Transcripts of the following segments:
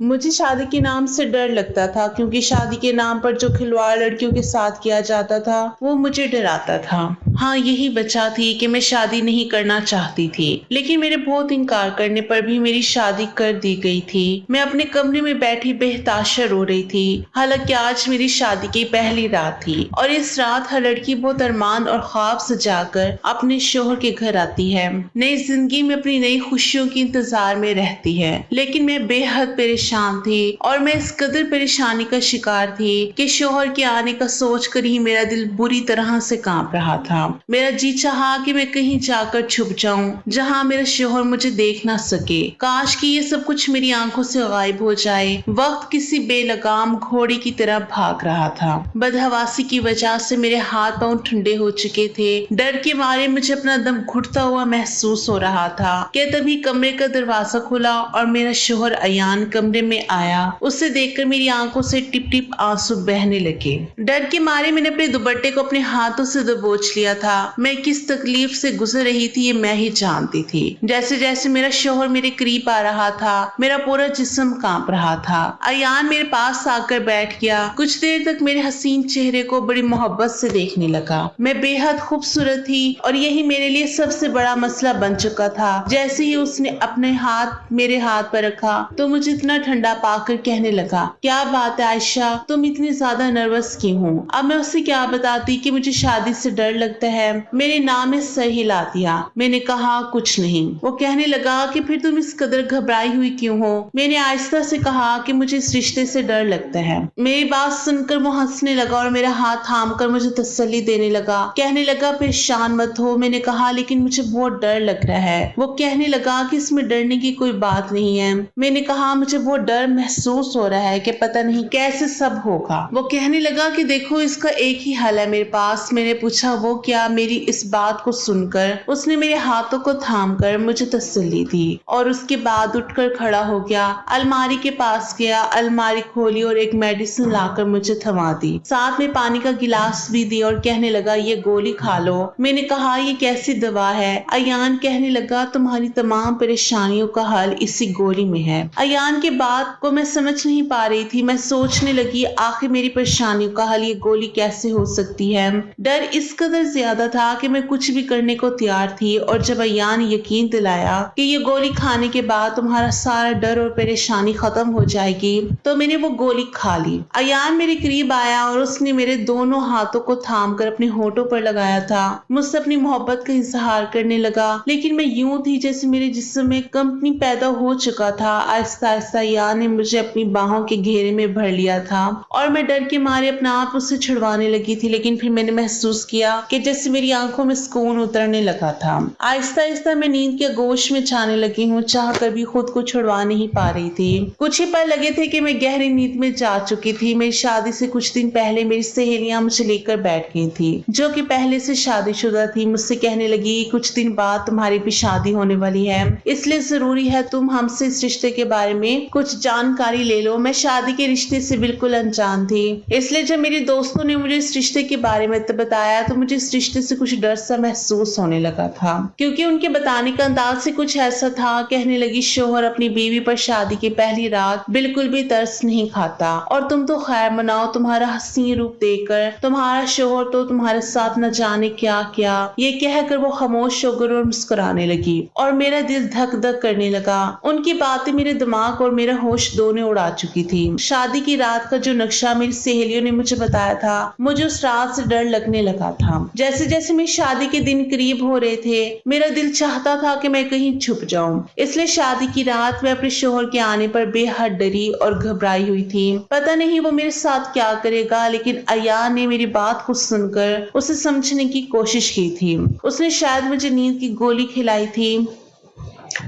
मुझे शादी के नाम से डर लगता था, क्योंकि शादी के नाम पर जो खिलवाड़ लड़कियों के साथ किया जाता था वो मुझे डराता था। हाँ, यही वजह थी कि मैं शादी नहीं करना चाहती थी, लेकिन मेरे बहुत इनकार करने पर भी मेरी शादी कर दी गई थी। मैं अपने कमरे में बैठी बेहताशा रो रही थी। हालांकि आज मेरी शादी की पहली रात थी और इस रात हर लड़की बहुत अरमान और ख्वाब सजाकर अपने शोहर के घर आती है, नई जिंदगी में अपनी नई खुशियों के इंतजार में रहती है। लेकिन मैं बेहद परेशान थी और मैं इस कदर परेशानी का शिकार थी कि शोहर के आने का सोचकर ही मेरा दिल बुरी तरह से कांप रहा था। मेरा जी चाहा कि मैं कहीं जाकर छुप जाऊं जहां मेरा शोहर मुझे देख ना सके। काश कि ये सब कुछ मेरी आंखों से गायब हो जाए। वक्त किसी बेलगाम घोड़े की तरह भाग रहा था। बदहवासी की वजह से मेरे हाथ पांव ठंडे हो चुके थे। डर के मारे मुझे अपना दम घुटता हुआ महसूस हो रहा था कि तभी कमरे का दरवाजा खुला और मेरा शोहर अयान कमरे में आया। उसे देखकर मेरी आंखों से टिप टिप आंसू बहने लगे। डर के मारे मैंने अपने दुपट्टे को अपने हाथों से दबोच लिया था। मैं किस तकलीफ से गुजर रही थी ये मैं ही जानती थी। जैसे जैसे मेरा शोहर मेरे करीब आ रहा था मेरा पूरा जिस्म कांप रहा था। अयान मेरे पास आकर बैठ गया। कुछ देर तक मेरे हसीन चेहरे को बड़ी मोहब्बत से देखने लगा। मैं बेहद खूबसूरत थी और यही मेरे लिए सबसे बड़ा मसला बन चुका था। जैसे ही उसने अपने हाथ मेरे हाथ पर रखा तो मुझे इतना ठंडा पाकर कहने लगा, क्या बात है आयशा, तुम इतनी ज्यादा नर्वस क्यों हो? अब मैं उसे क्या बताती कि मुझे शादी से डर लगता है। मेरे नाम में सर हिला दिया। मैंने कहा कुछ नहीं। वो कहने लगा कि फिर तुम इस कदर घबराई हुई क्यों हो? मैंने आहिस्ता से कहा कि मुझे इस रिश्ते से डर लगता है। मेरी बात सुनकर वो हंसने लगा और मेरा हाथ थाम कर मुझे तसल्ली देने लगा। कहने लगा परेशान मत हो। मैंने कहा लेकिन मुझे बहुत डर लग रहा है। वो कहने लगा कि इसमें डरने की कोई बात नहीं है। मैंने कहा मुझे बहुत डर महसूस हो रहा है कि पता नहीं कैसे सब होगा। वो कहने लगा कि देखो इसका एक ही हल है मेरे पास। मैंने पूछा वो क्या? मेरी इस बात को सुनकर उसने मेरे हाथों को थाम कर मुझे तसल्ली दी और उसके बाद उठकर खड़ा हो गया। अलमारी के पास गया, अलमारी खोली और एक मेडिसिन लाकर मुझे थमा दी। साथ में पानी का गिलास भी दिया और कहने लगा ये गोली खा लो। मैंने कहा ये कैसी दवा है? अयान कहने लगा तुम्हारी तमाम परेशानियों का हल इसी गोली में है। अयान के बात को मैं समझ नहीं पा रही थी। मैं सोचने लगी आखिर मेरी परेशानियों का हल ये गोली कैसे हो सकती है। डर इस कदर ज्यादा था कि मैं कुछ भी करने को तैयार थी और जब अयान यकीन दिलाया कि ये गोली खाने के बाद तुम्हारा सारा डर और परेशानी खत्म हो जाएगी तो मैंने वो गोली खा ली। अयान मेरे करीब आया और उसने मेरे दोनों हाथों को थाम कर अपने होठों पर लगाया था। मुझसे अपनी मोहब्बत का इजहार करने लगा, लेकिन मैं यूं थी जैसे मेरे जिस्म में कंपनी पैदा हो चुका था। आहिस्ता आहिस्ता अयान ने मुझे अपनी बाहों के घेरे में भर लिया था और मैं डर के मारे अपना आप उससे छुड़वाने लगी थी। लेकिन फिर मैंने महसूस किया कि जैसे मेरी आंखों में सुकून उतरने लगा था। आहिस्ता आहिस्ता मैं नींद के गोश में जाने लगी हूँ। चाह कर भी खुद को छुड़वा नहीं पा रही थी। कुछ ही पल लगे थे कि मैं गहरी नींद में जा चुकी थी। मेरी शादी से कुछ दिन पहले मेरी सहेलियां मुझे लेकर बैठ गई थी जो कि पहले से शादीशुदा थी। मुझसे कहने लगी कुछ दिन बाद तुम्हारी भी शादी होने वाली है, इसलिए जरूरी है तुम हमसे इस रिश्ते के बारे में कुछ जानकारी ले लो। मैं शादी के रिश्ते से बिल्कुल अनजान थी, इसलिए जब मेरे दोस्तों ने मुझे इस रिश्ते के बारे में बताया तो मुझे इस रिश्ते से कुछ डर सा महसूस होने लगा था, क्योंकि उनके बताने का अंदाज से कुछ ऐसा था। कहने लगी शोहर अपनी बीवी पर शादी की पहली रात बिल्कुल भी तरस नहीं खाता और तुम तो खैर मनाओ। तुम्हारा हसीन रूप देखकर तुम्हारा शोहर तो तुम्हारे साथ न जाने क्या क्या। ये कहकर वो खामोश होकर और मुस्कुराने लगी और मेरा दिल धक धक करने लगा। उनकी बातें मेरे दिमाग और मेरा होश दोनों उड़ा चुकी थी। शादी की रात का जो नक्शा मेरी सहेलियों ने मुझे बताया था, मुझे उस रात से डर लगने लगा था। जैसे जैसे मेरी शादी के दिन करीब हो रहे थे मेरा दिल चाहता था कि मैं कहीं छुप जाऊं। इसलिए शादी की रात मैं अपने शोहर के आने पर बेहद डरी और घबराई हुई थी। पता नहीं वो मेरे साथ क्या करेगा, लेकिन अयान ने मेरी बात को सुनकर उसे समझने की कोशिश की थी। उसने शायद मुझे नींद की गोली खिलाई थी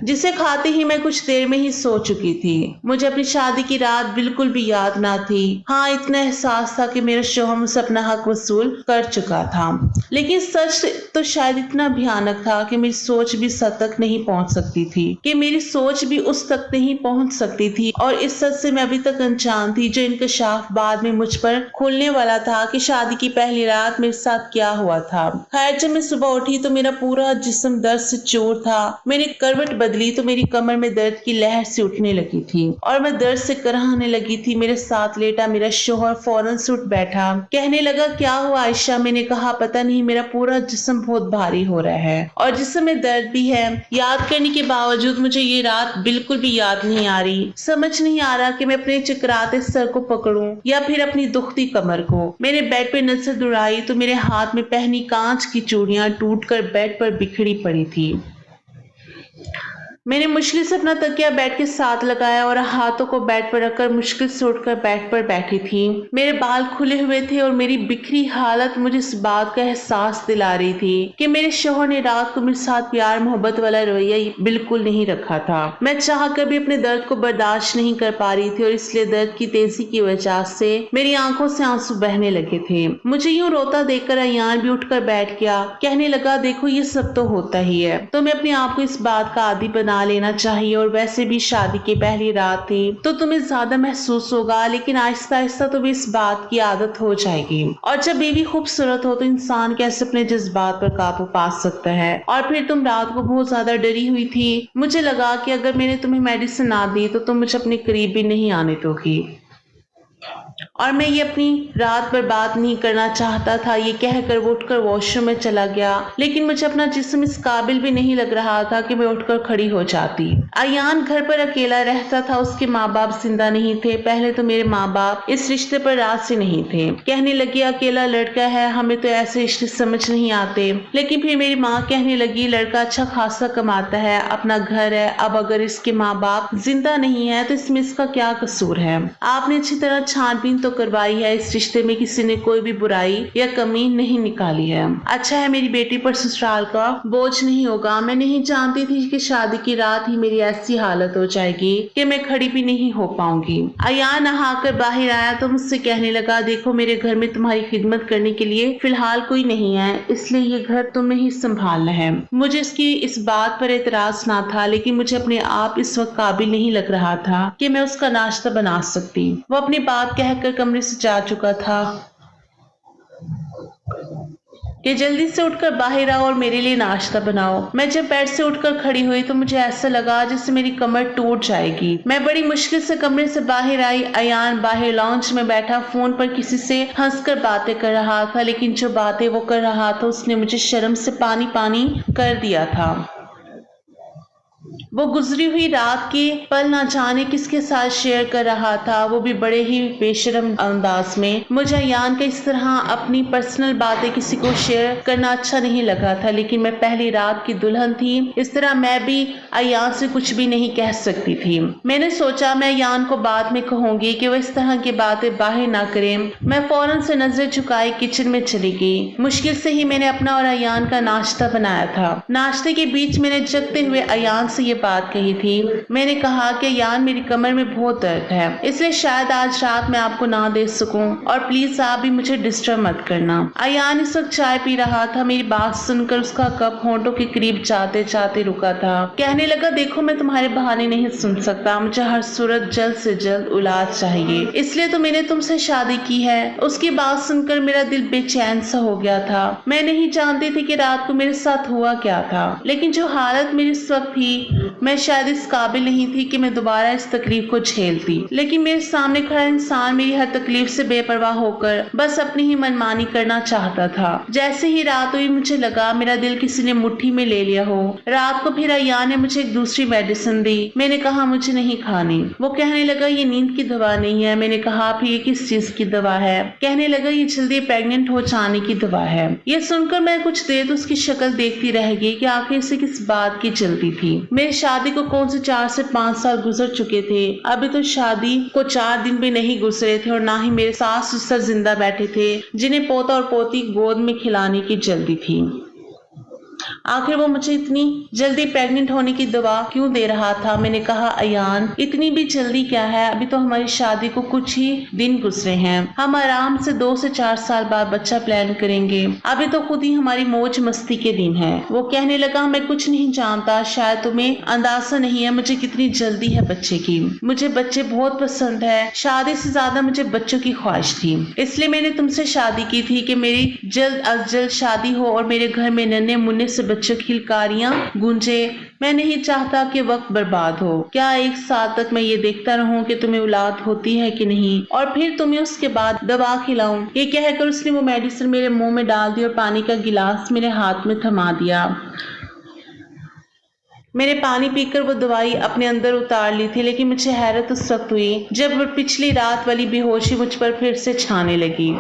जिसे खाते ही मैं कुछ देर में ही सो चुकी थी। मुझे अपनी शादी की रात बिल्कुल भी याद ना थी। हाँ, इतना एहसास था कि मेरा शोहर मुझसे अपना हक वसूल कर चुका था, लेकिन सच तो शायद इतना भयानक था कि मेरी सोच भी सच तक नहीं पहुंच सकती थी और इस सच से मैं अभी तक अनजान थी जो इंकशाफ बाद में मुझ पर खुलने वाला था कि शादी की पहली रात मेरे साथ क्या हुआ था। खैर, जब मैं सुबह उठी तो मेरा पूरा जिस्म दर्द से चूर था। मैंने करवट बदली तो मेरी कमर में दर्द की लहर से उठने लगी थी और मैं दर्द से कराहने लगी थी। मेरे साथ लेटा मेरा शौहर फौरन से उठ बैठा। कहने लगा, क्या हुआ आयशा? मैंने कहा, पता नहीं, मेरा पूरा जिस्म बहुत भारी हो रहा है और जिस्म में दर्द भी है। याद करने के बावजूद मुझे ये रात बिल्कुल भी याद नहीं आ रही। समझ नहीं आ रहा कि मैं अपने चकराते सर को पकड़ूं या फिर अपनी दुखती कमर को। मैंने बेड पे नजर दौड़ाई तो मेरे हाथ में पहनी कांच की चूड़ियां टूटकर बेड पर बिखरी पड़ी थी। मैंने मुश्किल से अपना तकिया बेड के साथ लगाया और हाथों को बेड पर रखकर मुश्किल से उठकर बेड पर बैठी थी। मेरे बाल खुले हुए थे और मेरी बिखरी हालत मुझे इस बात का एहसास दिला रही थी कि मेरे शौहर ने रात को मेरे साथ प्यार मोहब्बत वाला रवैया बिल्कुल नहीं रखा था। मैं चाह कर भी अपने दर्द को बर्दाश्त नहीं कर पा रही थी और इसलिए दर्द की तेजी की वजह से मेरी आंखों से आंसू बहने लगे थे। मुझे यूं रोता देखकर अयान भी उठकर बैठ गया। कहने लगा, देखो ये सब तो होता ही है, तुम्हें अपने आप को इस बात का आदी बना लेना चाहिए और वैसे भी शादी की पहली रात थी तो तुम्हें ज्यादा महसूस होगा, लेकिन आहिस्ता आहिस्ता तुम्हें इस बात की आदत हो जाएगी। और जब बीवी खूबसूरत हो तो इंसान कैसे अपने जज्बात पर काबू पा सकता है। और फिर तुम रात को बहुत ज्यादा डरी हुई थी। मुझे लगा कि अगर मैंने तुम्हें मेडिसिन ना दी तो तुम मुझे अपने करीब भी नहीं आने दोगी और मैं ये अपनी रात बर्बाद नहीं करना चाहता था। ये कहकर वो उठकर वॉशरूम में चला गया, लेकिन मुझे अपना जिस्म इस काबिल भी नहीं लग रहा था कि मैं उठकर खड़ी हो जाती। अयान घर पर अकेला रहता था। उसके माँ बाप जिंदा नहीं थे। पहले तो मेरे माँ बाप इस रिश्ते पर राजी नहीं थे। कहने लगे, अकेला लड़का है, हमें तो ऐसे रिश्ते समझ नहीं आते। लेकिन फिर मेरी माँ कहने लगी, लड़का अच्छा खासा कमाता है, अपना घर है, अब अगर इसके माँ बाप जिंदा नहीं है तो इसमें इसका क्या कसूर है? आपने अच्छी तरह छानबीन तो करवाई है, इस रिश्ते में किसी ने कोई भी बुराई या कमी नहीं निकाली है। अच्छा है मेरी बेटी पर ससुराल का बोझ नहीं होगा। मैं नहीं जानती थी कि शादी की रात ही मेरी ऐसी हालत हो जाएगी कि मैं खड़ी भी नहीं हो पाऊंगी। अयान नहाकर बाहर आया तो मुझसे कहने लगा, देखो मेरे घर में तुम्हारी खिदमत करने के लिए फिलहाल कोई नहीं है, इसलिए ये घर तुम्हें ही संभालना है। मुझे इसकी इस बात पर एतराज ना था, लेकिन मुझे अपने आप इस वक्त काबिल नहीं लग रहा था कि मैं उसका नाश्ता बना सकती। वो अपनी बात कहकर कमरे से जा चुका था कि जल्दी से उठकर बाहर आओ और मेरे लिए नाश्ता बनाओ। मैं जब बेड से उठकर खड़ी हुई तो मुझे ऐसा लगा जैसे मेरी कमर टूट जाएगी। मैं बड़ी मुश्किल से कमरे से बाहर आई। अयान बाहर लॉन्च में बैठा फोन पर किसी से हंसकर बातें कर रहा था, लेकिन जो बातें वो कर रहा था उसने मुझे शर्म से पानी पानी कर दिया था। वो गुजरी हुई रात के पल ना जाने किसके साथ शेयर कर रहा था, वो भी बड़े ही बेशर्म अंदाज में। मुझे अयान का इस तरह अपनी पर्सनल बातें किसी को शेयर करना अच्छा नहीं लगा था, लेकिन मैं पहली रात की दुल्हन थी, इस तरह मैं भी अयान से कुछ भी नहीं कह सकती थी। मैंने सोचा मैं अयान को बाद में कहूंगी कि वो इस तरह की बातें बाहर ना करें। मैं फौरन से नजर झुकाए किचन में चली गई। मुश्किल से ही मैंने अपना और अयान का नाश्ता बनाया था। नाश्ते के बीच मैंने जगते हुए अयान से ये बात कही थी। मैंने कहा कि यान मेरी कमर में बहुत दर्द है, इसलिए शायद आज रात मैं आपको ना दे सकूं और प्लीज आप भी मुझे डिस्टर्ब मत करना। अयान इस वक्त चाय पी रहा था। मेरी बात सुनकर उसका कप होंठों के करीब जाते जाते रुका था। कहने लगा, देखो मैं तुम्हारे बहाने नहीं सुन सकता, मुझे हर सूरत जल्द से जल्द औलाद चाहिए, इसलिए तो मैंने तुमसे शादी की है। उसकी बात सुनकर मेरा दिल बेचैन सा हो गया था। मैं नहीं जानती थी कि रात को मेरे साथ हुआ क्या था, लेकिन जो हालत मेरी इस वक्त थी मैं शायद इस काबिल नहीं थी कि मैं दोबारा इस तकलीफ को झेलती। लेकिन मेरे सामने खड़ा इंसान मेरी हर तकलीफ से बेपरवाह होकर बस अपनी ही मनमानी करना चाहता था। जैसे ही रात हुई मुझे लगा मेरा दिल किसी ने मुट्ठी में ले लिया हो। रात को फिर अयान ने मुझे एक दूसरी मेडिसिन दी। मैंने कहा मुझे नहीं खानी। वो कहने लगा ये नींद की दवा नहीं है। मैंने कहा फिर ये किस चीज की दवा है? कहने लगा ये जल्दी प्रेग्नेंट हो जाने की दवा है। ये सुनकर मैं कुछ देर तो उसकी शक्ल देखती रह गई कि आखिर से किस बात की जल्दी थी। मेरी शादी को कौन से 4 से 5 साल गुजर चुके थे। अभी तो शादी को 4 दिन भी नहीं गुजरे थे और ना ही मेरे सास ससुर जिंदा बैठे थे जिन्हें पोता और पोती गोद में खिलाने की जल्दी थी। आखिर वो मुझे इतनी जल्दी प्रेग्नेंट होने की दवा क्यों दे रहा था? मैंने कहा अयान इतनी भी जल्दी क्या है, अभी तो हमारी शादी को कुछ ही दिन गुजरे हैं। हम आराम से 2 से 4 साल बाद बच्चा प्लान करेंगे। अभी तो खुद ही हमारी मौज मस्ती के दिन है। वो कहने लगा मैं कुछ नहीं जानता, शायद तुम्हें अंदाजा नहीं है मुझे कितनी जल्दी है बच्चे की। मुझे बच्चे बहुत पसंद है, शादी से ज्यादा मुझे बच्चों की ख्वाहिश थी, इसलिए मैंने तुमसे शादी की थी कि मेरी जल्द अज जल्द शादी हो और मेरे घर में नन्हे मुन्ने से बच्चों की हिलकारियां गूंजे। मैं नहीं चाहता कि वक्त बर्बाद हो। क्या एक साल तक मैं ये देखता रहूं कि तुम्हें औलाद होती है कि नहीं, और फिर तुम्हें उसके बाद दवा खिलाऊं? ये कहकर उसने वो मेडिसिन मेरे मुंह में डाल दी और पानी का गिलास मेरे हाथ में थमा दिया। मैंने पानी पीकर वो दवाई अपने अंदर उतार ली थी, लेकिन मुझे हैरत उस वक्त हुई जब वो पिछली रात वाली बेहोशी मुझ पर फिर से छाने लगी।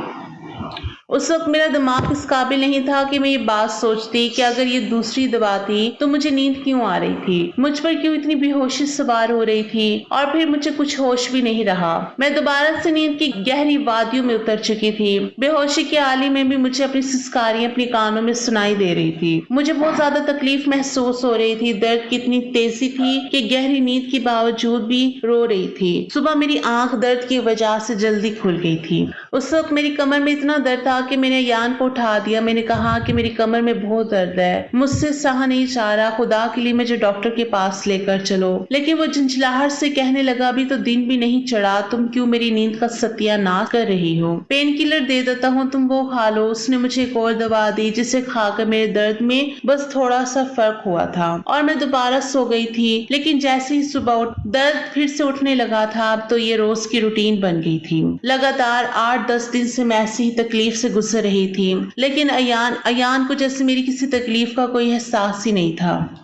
उस वक्त मेरा दिमाग इस काबिल नहीं था कि मैं ये बात सोचती कि अगर ये दूसरी दवा थी तो मुझे नींद क्यों आ रही थी, मुझ पर क्यों इतनी बेहोशी सवार हो रही थी, और फिर मुझे कुछ होश भी नहीं रहा। मैं दोबारा से नींद की गहरी वादियों में उतर चुकी थी। बेहोशी के आली में भी मुझे अपनी सिसकारियां अपनी कानों में सुनाई दे रही थी। मुझे बहुत ज्यादा तकलीफ महसूस हो रही थी। दर्द की इतनी तेजी थी कि गहरी नींद के बावजूद भी रो रही थी। सुबह मेरी आंख दर्द की वजह से जल्दी खुल गई थी। उस वक्त मेरी कमर में इतना दर्द था कि मैंने अयान को उठा दिया। मैंने कहा कि मेरी कमर में बहुत दर्द है, मुझसे सहा नहीं जा रहा, खुदा के लिए मुझे डॉक्टर के पास लेकर चलो। लेकिन वो झंझलाहट से कहने लगा, अभी तो दिन भी नहीं चढ़ा, तुम क्यों मेरी नींद का सत्यानाश कर रही हो? पेन किलर दे देता हूँ, तुम वो खा लो। उसने मुझे एक और दवा दी जिसे खाकर मेरे दर्द में बस थोड़ा सा फर्क हुआ था और मैं दोबारा सो गई थी। लेकिन जैसे ही सुबह दर्द फिर से उठने लगा था। अब तो ये रोज की रूटीन बन गई थी। लगातार 8-10 दिन से मैं ऐसी ही तकलीफ से गुजर रही थी, लेकिन अयान को जैसे मेरी किसी तकलीफ का कोई एहसास ही नहीं था।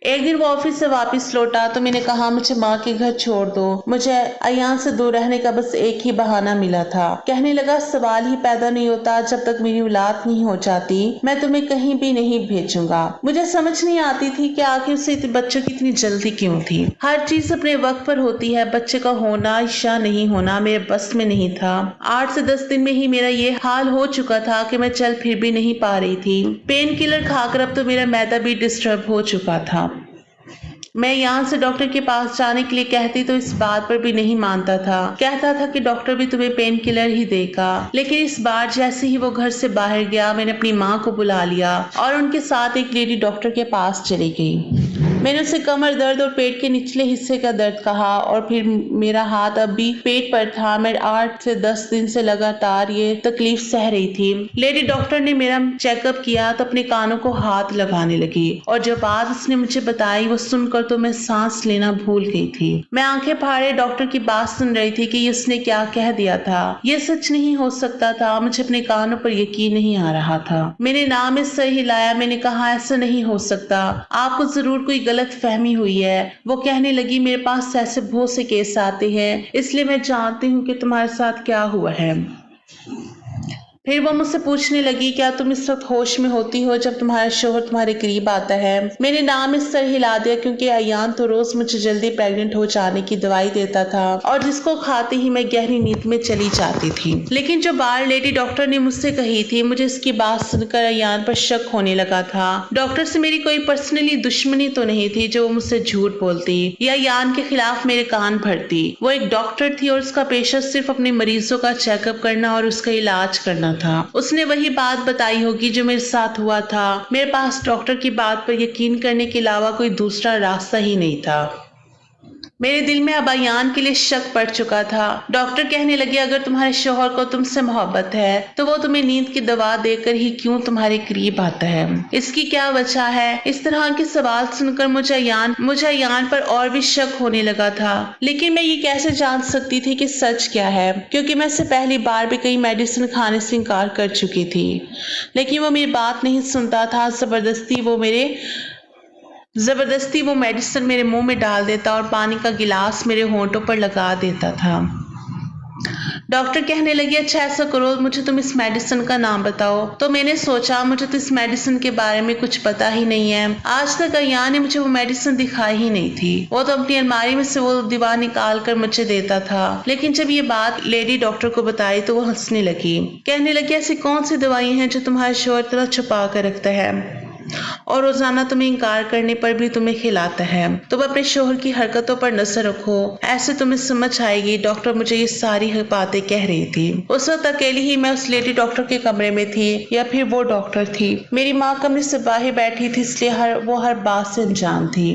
एक दिन वो ऑफिस से वापस लौटा तो मैंने कहा, मुझे माँ के घर छोड़ दो। मुझे अयान से दूर रहने का बस एक ही बहाना मिला था। कहने लगा, सवाल ही पैदा नहीं होता जब तक मेरी औलाद नहीं हो जाती, मैं तुम्हें कहीं भी नहीं भेजूंगा। मुझे समझ नहीं आती थी कि आखिर उसे बच्चों की इतनी जल्दी क्यों थी। हर चीज अपने वक्त पर होती है। बच्चे का होना या नहीं होना मेरे बस में नहीं था। 8 से 10 दिन में ही मेरा ये हाल हो चुका था कि मैं चल फिर भी नहीं पा रही थी। पेन किलर खाकर अब तो मेरा मैदा भी डिस्टर्ब हो चुका था। मैं यहाँ से डॉक्टर के पास जाने के लिए कहती तो इस बात पर भी नहीं मानता था। कहता था कि डॉक्टर भी तुम्हें पेन किलर ही देगा। लेकिन इस बार जैसे ही वो घर से बाहर गया, मैंने अपनी माँ को बुला लिया और उनके साथ एक लेडी डॉक्टर के पास चली गई। मैंने उसे कमर दर्द और पेट के निचले हिस्से का दर्द कहा और फिर मेरा हाथ अब भी पेट पर था। मैं 8 से 10 दिन से लगातार ये तकलीफ सह रही थी। लेडी डॉक्टर ने मेरा चेकअप किया तो अपने कानों को हाथ लगाने लगी और जो बात उसने मुझे बताई वो सुनकर तो मैं सांस लेना भूल गई थी। मैं आंखें फाड़े डॉक्टर की बात सुन रही थी कि उसने क्या कह दिया था। ये सच नहीं हो सकता था। मुझे अपने कानों पर यकीन नहीं आ रहा था। मैंने नाम में सर हिलाया। मैंने कहा, ऐसा नहीं हो सकता, आपको जरूर कोई गलत फहमी हुई है। वो कहने लगी, मेरे पास ऐसे बहुत से केस आते हैं, इसलिए मैं जानती हूँ कि तुम्हारे साथ क्या हुआ है। फिर वो मुझसे पूछने लगी, क्या तुम इस वक्त होश में होती हो जब तुम्हारा शोहर तुम्हारे करीब आता है? मैंने नाम में सर हिला दिया क्योंकि अयान तो रोज मुझे जल्दी प्रेग्नेंट हो जाने की दवाई देता था और जिसको खाते ही मैं गहरी नींद में चली जाती थी। लेकिन जो बार लेडी डॉक्टर ने मुझसे कही थी, मुझे इसकी बात सुनकर अयान पर शक होने लगा था। डॉक्टर से मेरी कोई पर्सनली दुश्मनी तो नहीं थी जो मुझसे झूठ बोलती या अयान के खिलाफ मेरे कान भरती। वो एक डॉक्टर थी और उसका पेशा सिर्फ अपने मरीजों का चेकअप करना और उसका इलाज करना था। उसने वही बात बताई होगी जो मेरे साथ हुआ था। मेरे पास डॉक्टर की बात पर यकीन करने के अलावा कोई दूसरा रास्ता ही नहीं था। मेरे दिल में अब अयान के लिए शक पड़ चुका था। डॉक्टर कहने लगे, अगर तुम्हारे शौहर को तुमसे मोहब्बत है तो वो तुम्हें नींद की दवा देकर ही क्यों तुम्हारे करीब आता है? इसकी क्या वजह है? इस तरह के सवाल सुनकर मुझे अयान पर और भी शक होने लगा था। लेकिन मैं ये कैसे जान सकती थी कि सच क्या है, क्योंकि मैं इससे पहली बार भी कई मेडिसिन खाने से इनकार कर चुकी थी। लेकिन वो मेरी बात नहीं सुनता था। जबरदस्ती वो मेडिसिन मेरे मुंह में डाल देता और पानी का गिलास मेरे होंठों पर लगा देता था। डॉक्टर कहने लगी, अच्छा ऐसा करो, मुझे तुम इस मेडिसिन का नाम बताओ। तो मैंने सोचा, मुझे तो इस मेडिसिन के बारे में कुछ पता ही नहीं है। आज तक अयान ने मुझे वो मेडिसिन दिखाई ही नहीं थी। वो तो अपनी अलमारी में से वो दवा निकाल कर मुझे देता था। लेकिन जब ये बात लेडी डॉक्टर को बताई तो वो हंसने लगी। कहने लगी, ऐसी कौन सी दवाई हैं जो तुम्हारे शौहर तरह छुपा कर रखता है और रोजाना तुम्हें इनकार करने पर भी तुम्हें खिलाता है? तुम अपने शोहर की हरकतों पर नजर रखो, ऐसे तुम्हें समझ आएगी। डॉक्टर मुझे ये सारी बातें कह रही थी। उस वक्त अकेली ही मैं उस लेडी डॉक्टर के कमरे में थी या फिर वो डॉक्टर थी। मेरी माँ कमरे से बाहर बैठी थी, इसलिए वो हर बात से अनजान थी।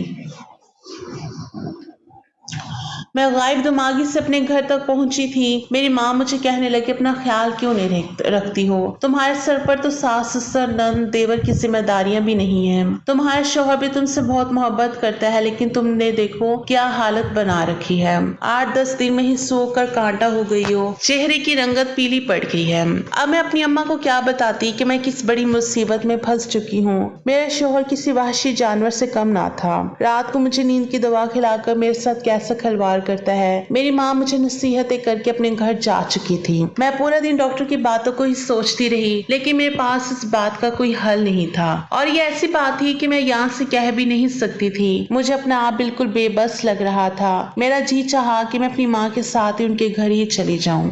मैं गायब दिमागी से अपने घर तक पहुंची थी। मेरी माँ मुझे कहने लगी, अपना ख्याल क्यों नहीं रखती हो? तुम्हारे सर पर तो सास ससुर नंद देवर की जिम्मेदारियां भी नहीं है। तुम्हारा शौहर भी तुमसे बहुत मोहब्बत करता है, लेकिन तुमने देखो क्या हालत बना रखी है। 8-10 दिन में ही सोकर कांटा हो गई हो, चेहरे की रंगत पीली पड़ गई है। अब मैं अपनी अम्मा को क्या बताती कि मैं किस बड़ी मुसीबत में फंस चुकी हूँ। मेरा शौहर किसी वहशी जानवर से कम ना था। रात को मुझे नींद की दवा खिलाकर मेरे साथ कैसा खिलवाड़ करता है। मेरी माँ मुझे नसीहतें करके अपने घर जा चुकी थी। मैं पूरा दिन डॉक्टर की बातों को ही सोचती रही, लेकिन मेरे पास इस बात का कोई हल नहीं था। और ये ऐसी बात थी कि मैं यहाँ से कह भी नहीं सकती थी। मुझे अपना आप बिल्कुल बेबस लग रहा था। मेरा जी चाहा कि मैं अपनी माँ के साथ ही उनके घर ही चली जाऊं,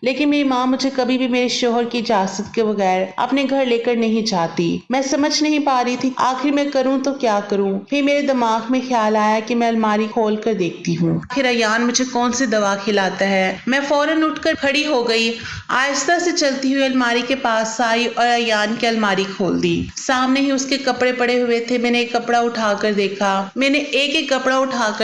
लेकिन मेरी माँ मुझे कभी भी मेरे शोहर की इजाजत के बगैर अपने घर लेकर नहीं चाहती। मैं समझ नहीं पा रही थी आखिर मैं करूं तो क्या करूं। फिर मेरे दिमाग में ख्याल आया कि मैं अलमारी खोल कर देखती हूँ, आखिर अयान मुझे कौन सी दवा खिलाता है। मैं फौरन उठकर खड़ी हो गई, आहिस्ता से चलती हुई अलमारी के पास आई और अयान की अलमारी खोल दी। सामने ही उसके कपड़े पड़े हुए थे। मैंने एक कपड़ा उठाकर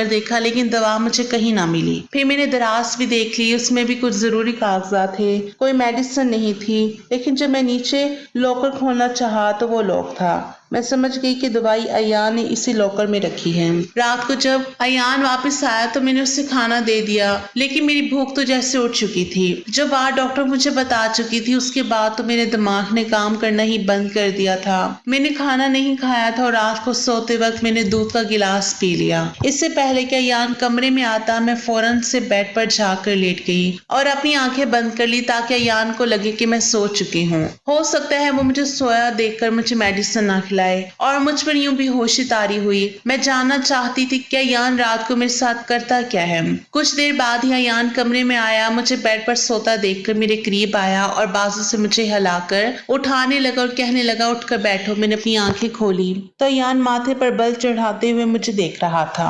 देखा, लेकिन दवा मुझे कहीं ना मिली। फिर मैंने दराज भी देख ली, उसमें भी कुछ जरूरी कागजात थे, कोई मेडिसिन नहीं थी। लेकिन जब मैं नीचे लॉकर खोलना चाहा तो वो लॉक था। मैं समझ गई कि दवाई अयान ने इसी लॉकर में रखी है। रात को जब अयान वापस आया तो मैंने उसे खाना दे दिया, लेकिन मेरी भूख तो जैसे उठ चुकी थी। जो बात डॉक्टर मुझे बता चुकी थी उसके बाद तो मेरे दिमाग ने काम करना ही बंद कर दिया था। मैंने खाना नहीं खाया था और रात को सोते वक्त मैंने दूध का गिलास पी लिया। इससे पहले कि अयान कमरे में आता मैं फौरन से बेड पर जाकर लेट गई और अपनी आंखें बंद कर ली ताकि अयान को लगे कि मैं सो चुकी हूँ। हो सकता है वो मुझे सोया देखकर मुझे मेडिसिन ना खिलाए और मुझ पर यूं भी होशी तारी हुई। मैं जानना चाहती थी कि अयान रात को मेरे साथ करता क्या है। कुछ देर बाद ही अयान कमरे में आया, मुझे बेड पर सोता देखकर मेरे करीब आया और बाजू से मुझे हिलाकर उठाने लगा और कहने लगा, उठकर बैठो। मैंने अपनी आंखें खोली तो अयान माथे पर बल चढ़ाते हुए मुझे देख रहा था।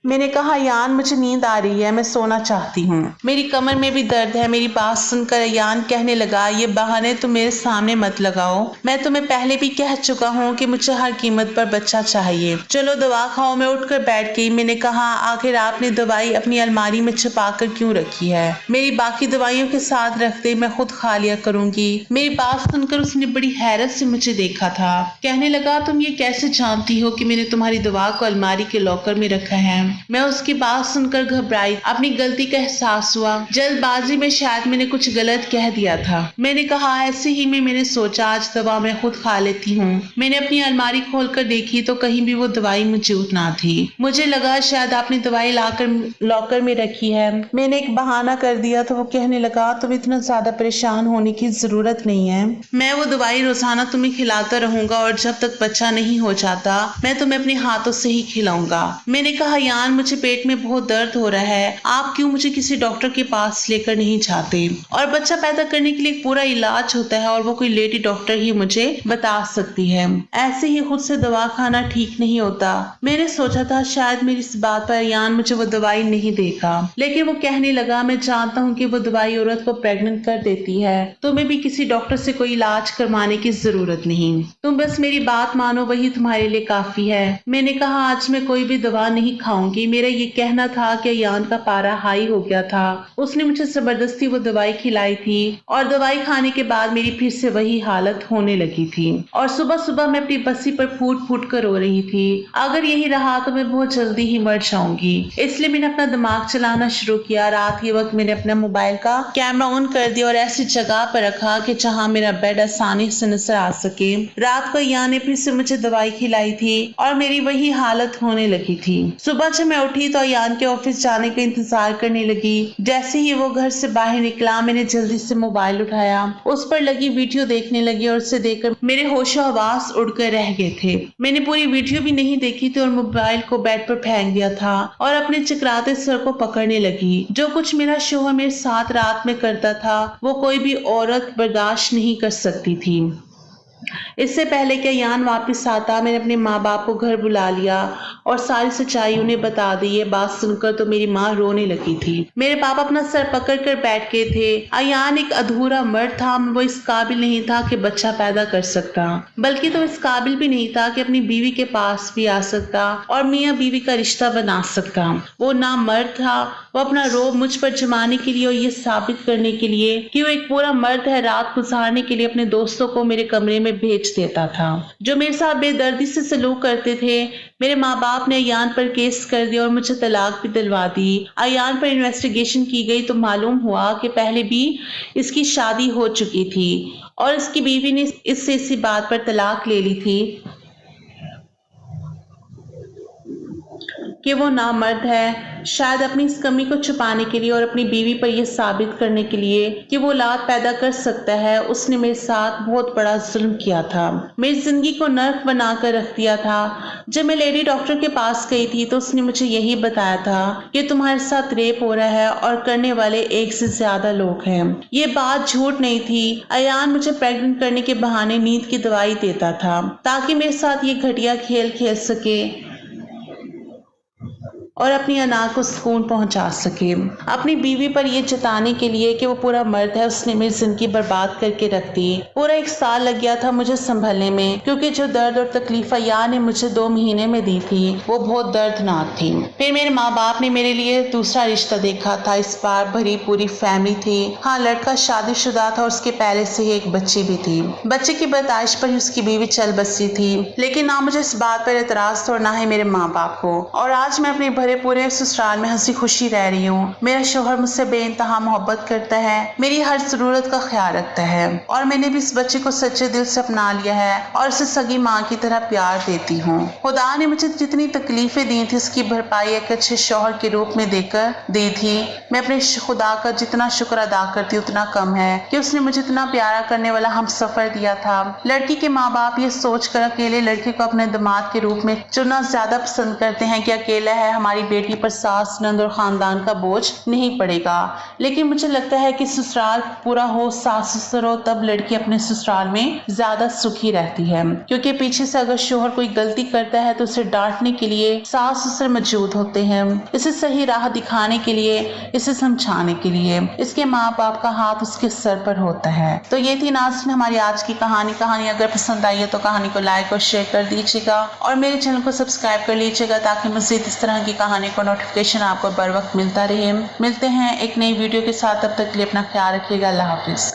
मैंने कहा, अयान मुझे नींद आ रही है, मैं सोना चाहती हूँ। मेरी कमर में भी दर्द है। मेरी बात सुनकर अयान कहने लगा, ये बहाने तुम मेरे सामने मत लगाओ। मैं तुम्हें पहले भी कह चुका हूँ कि मुझे हर कीमत पर बच्चा चाहिए। चलो दवा खाओ। मैं उठकर बैठ गई। मैंने कहा, आखिर आपने दवाई अपनी अलमारी में छुपा कर क्यों रखी है? मेरी बाकी दवाइयों के साथ रख दे, मैं खुद खा लिया करूंगी। मेरी बात सुनकर उसने बड़ी हैरत से मुझे देखा था। कहने लगा, तुम ये कैसे जानती हो कि मैंने तुम्हारी दवा को अलमारी के लॉकर में रखा है? मैं उसकी बात सुनकर घबराई। अपनी गलती का एहसास हुआ। जल्दबाजी में शायद मैंने कुछ गलत कह दिया था। मैंने कहा, ऐसे ही में मैंने सोचा आज दवा मैं खुद खा लेती हूँ। मैंने अपनी अलमारी खोलकर देखी तो कहीं भी वो दवाई मौजूद ना थी। मुझे लगा शायद आपने दवाई लाकर लॉकर में रखी है। मैंने एक बहाना कर दिया तो वो कहने लगा, तुम इतना ज्यादा परेशान होने की जरूरत नहीं है। मैं वो दवाई रोजाना तुम्हें खिलाता रहूंगा और जब तक बच्चा नहीं हो जाता मैं तुम्हें अपने हाथों से ही खिलाऊंगा। मैंने कहा, यान मुझे पेट में बहुत दर्द हो रहा है, आप क्यों मुझे किसी डॉक्टर के पास लेकर नहीं जाते? और बच्चा पैदा करने के लिए एक पूरा इलाज होता है और वो कोई लेडी डॉक्टर ही मुझे बता सकती है। ऐसे ही खुद से दवा खाना ठीक नहीं होता। मैंने सोचा था शायद मेरी इस बात पर यान मुझे वो दवाई नहीं देगा, लेकिन वो कहने लगा, मैं जानता हूँ कि वो दवाई औरत को प्रेग्नेंट कर देती है। तुम्हें भी किसी डॉक्टर से कोई इलाज करवाने की जरूरत नहीं, तुम बस मेरी बात मानो, वही तुम्हारे लिए काफी है। मैंने कहा, आज मैं कोई भी दवा नहीं खाऊंगी। मेरा ये कहना था कि अयान का पारा हाई हो गया था। उसने मुझे जबरदस्ती वो दवाई खिलाई थी और दवाई खाने के बाद मेरी फिर से वही हालत होने लगी थी और सुबह सुबह मैं अपनी बस्सी पर फूट फूट कर रो रही थी। अगर यही रहा तो मैं बहुत जल्दी ही मर जाऊंगी। इसलिए मैंने अपना दिमाग चलाना शुरू किया। रात के वक्त मैंने अपने मोबाइल का कैमरा ऑन कर दिया और ऐसी जगह पर रखा कि जहां मेरा बेड आसानी से नजर आ सके। रात को अयान ने फिर से मुझे दवाई खिलाई थी और मेरी वही हालत होने लगी थी। सुबह जब मैं उठी तो अयान के ऑफिस जाने का इंतजार करने लगी। जैसे ही वो घर से बाहर निकला मैंने जल्दी से मोबाइल उठाया, उस पर लगी वीडियो देखने लगी और उसे देखकर मेरे होशो हवास उड़कर रह गए थे। मैंने पूरी वीडियो भी नहीं देखी थी और मोबाइल को बेड पर फेंक दिया था और अपने चकराते सर को पकड़ने लगी। जो कुछ मेरा शोहर मेरे साथ रात में करता था वो कोई भी औरत बर्दाश्त नहीं कर सकती थी। इससे पहले कि अयान वापस आता, मैंने अपने माँ बाप को घर बुला लिया और सारी सच्चाई उन्हें बता दी। ये बात सुनकर तो मेरी माँ रोने लगी थी। मेरे पापा अपना सर पकड़ कर बैठ गए थे। अयान एक अधूरा मर्द था, वो इस काबिल नहीं था कि बच्चा पैदा कर सकता, बल्कि तो इस काबिल भी नहीं था कि अपनी बीवी के पास भी आ सकता और मियाँ बीवी का रिश्ता बना सकता। वो ना मर्द था। वो अपना रोब मुझ पर जमाने के लिए और ये साबित करने के लिए कि वो एक पूरा मर्द है, रात गुजारने के लिए अपने दोस्तों को मेरे कमरे में भेज देता था, जो मेरे साथ बेदर्दी से सलूक करते थे। मेरे माँ बाप ने अयान पर केस कर दिया और मुझे तलाक भी दिलवा दी। अयान पर इन्वेस्टिगेशन की गई तो मालूम हुआ कि पहले भी इसकी शादी हो चुकी थी और इसकी बीवी ने इससे इसी बात पर तलाक ले ली थी कि वो नामर्द है। शायद अपनी इस कमी को छुपाने के लिए और अपनी बीवी पर यह साबित करने के लिए कि वो औलाद पैदा कर सकता है, उसने मेरे साथ बहुत बड़ा जुल्म किया था। मेरी जिंदगी को नर्क बनाकर रख दिया था। जब मैं लेडी डॉक्टर के पास गई थी तो उसने मुझे यही बताया था कि तुम्हारे साथ रेप हो रहा है और करने वाले एक से ज्यादा लोग हैं। ये बात झूठ नहीं थी। अयान मुझे प्रेग्नेंट करने के बहाने नींद की दवाई देता था ताकि मेरे साथ ये घटिया खेल खेल सके और अपनी अना को सुकून पहुंचा सके। अपनी बीवी पर यह जताने के लिए कि वो पूरा मर्द है, उसने मेरी जिंदगी बर्बाद करके रख दी। पूरा 1 साल लग गया था मुझे संभलने में, क्योंकि जो दर्द और तकलीफ अयान ने मुझे 2 महीने में दी थी वो बहुत दर्दनाक थी। फिर मेरे माँ बाप ने मेरे लिए दूसरा रिश्ता देखा था। इस बार भरी पूरी फैमिली थी। हाँ, लड़का शादीशुदा था और उसके पहले से ही एक बच्ची भी थी। बच्चे की पैदाइश पर ही उसकी बीवी चल बसी थी, लेकिन ना मुझे इस बात पर एतराज था और ना ही मेरे माँ बाप को। और आज मैं अपने भरे पूरे ससुराल में हंसी खुशी रह रही हूँ। मेरा शोहर मुझसे बेइंतहा मोहब्बत करता है, मेरी हर जरूरत का ख्याल रखता है और मैंने भी इस बच्चे को सच्चे दिल से अपना लिया है और उसे सगी माँ की तरह प्यार देती हूँ। खुदा ने मुझे जितनी तकलीफें दी थी उसकी भरपाई एक अच्छे शोहर के रूप में देकर दी थी। मैं अपने खुदा का जितना शुक्र अदा करती उतना कम है कि उसने मुझे इतना प्यारा करने वाला हम सफर दिया था। लड़की के माँ बाप ये सोच कर अकेले लड़के को अपने दामाद के रूप में चुनना ज्यादा पसंद करते हैं कि अकेला है, हमारी बेटी पर सास नंद और खानदान का बोझ नहीं पड़ेगा। लेकिन मुझे लगता है कि ससुराल पूरा हो, सास ससुर हो, तब लड़की अपने ससुराल में ज्यादा सुखी रहती है, क्योंकि पीछे से अगर शोहर कोई गलती करता है तो उसे डांटने के लिए सास ससुर मौजूद होते हैं, इसे सही राह दिखाने के लिए, इसे समझाने के लिए। इसके माँ बाप का हाथ उसके सर पर होता है। तो ये थी नाज़रीन हमारी आज की कहानी अगर पसंद आई है तो कहानी को लाइक और शेयर कर दीजिएगा और मेरे चैनल को सब्सक्राइब कर लीजिएगा ताकि मज़ीद इस तरह की कहानी को नोटिफिकेशन आपको बर वक्त मिलता रहे। मिलते हैं एक नई वीडियो के साथ, तब तक के लिए अपना ख्याल रखिएगा। अल्लाह हाफिज।